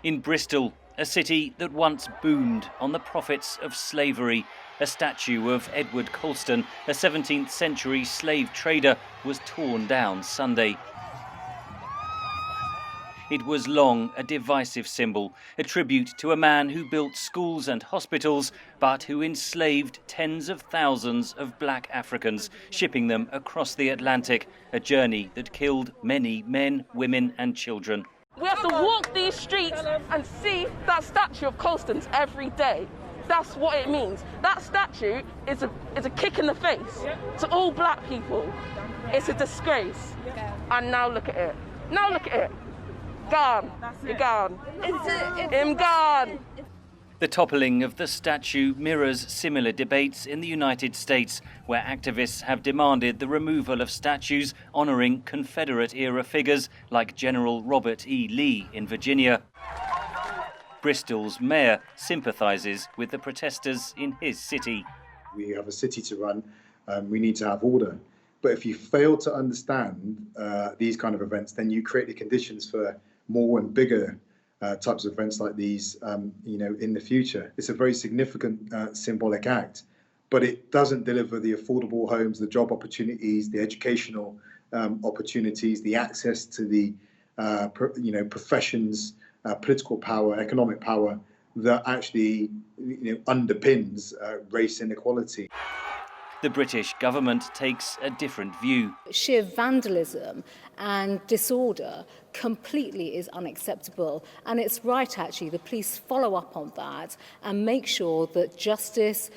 In Bristol, a city that once boomed on the profits of slavery, a statue of Edward Colston, a 17th century slave trader, was torn down Sunday. It was long a divisive symbol, a tribute to a man who built schools and hospitals, but who enslaved tens of thousands of black Africans, shipping them across the Atlantic, a journey that killed many men, women and children. We have to walk these streets and see that statue of Colston's every day. That's what it means. That statue is a kick in the face to all black people. It's a disgrace. And now look at it. Now look at it. Gone. You're gone. I'm gone. The toppling of the statue mirrors similar debates in the United States, where activists have demanded the removal of statues honouring Confederate-era figures like General Robert E. Lee in Virginia. Bristol's mayor sympathises with the protesters in his city. We have a city to run, we need to have order. But if you fail to understand these kind of events, then you create the conditions for more and bigger types of events like these, in the future. It's a very significant symbolic act, but it doesn't deliver the affordable homes, the job opportunities, the educational opportunities, the access to the professions, political power, economic power that actually underpins race inequality. The British government takes a different view. Sheer vandalism and disorder completely is unacceptable, and it's right actually the police follow up on that and make sure that justice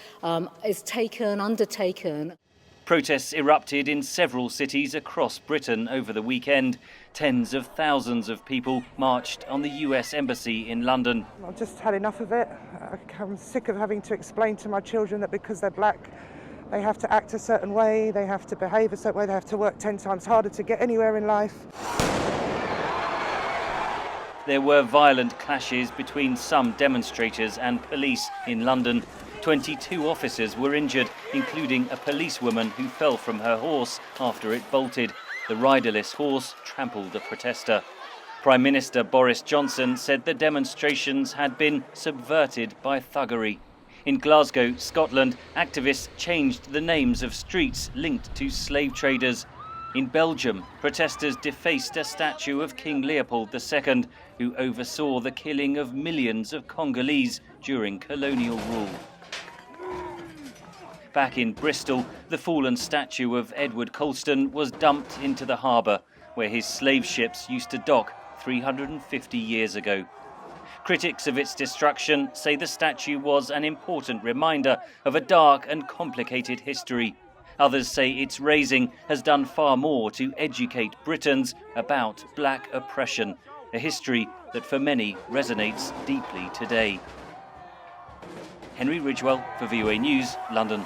is undertaken. Protests erupted in several cities across Britain over the weekend. Tens of thousands of people marched on the US Embassy in London. I've just had enough of it. I'm sick of having to explain to my children that because they're black, they have to act a certain way, they have to behave a certain way, they have to work 10 times harder to get anywhere in life. There were violent clashes between some demonstrators and police in London. 22 officers were injured, including a policewoman who fell from her horse after it bolted. The riderless horse trampled a protester. Prime Minister Boris Johnson said the demonstrations had been subverted by thuggery. In Glasgow, Scotland, activists changed the names of streets linked to slave traders. In Belgium, protesters defaced a statue of King Leopold II, who oversaw the killing of millions of Congolese during colonial rule. Back in Bristol, the fallen statue of Edward Colston was dumped into the harbour, where his slave ships used to dock 350 years ago. Critics of its destruction say the statue was an important reminder of a dark and complicated history. Others say its raising has done far more to educate Britons about black oppression, a history that for many resonates deeply today. Henry Ridgwell for VOA News, London.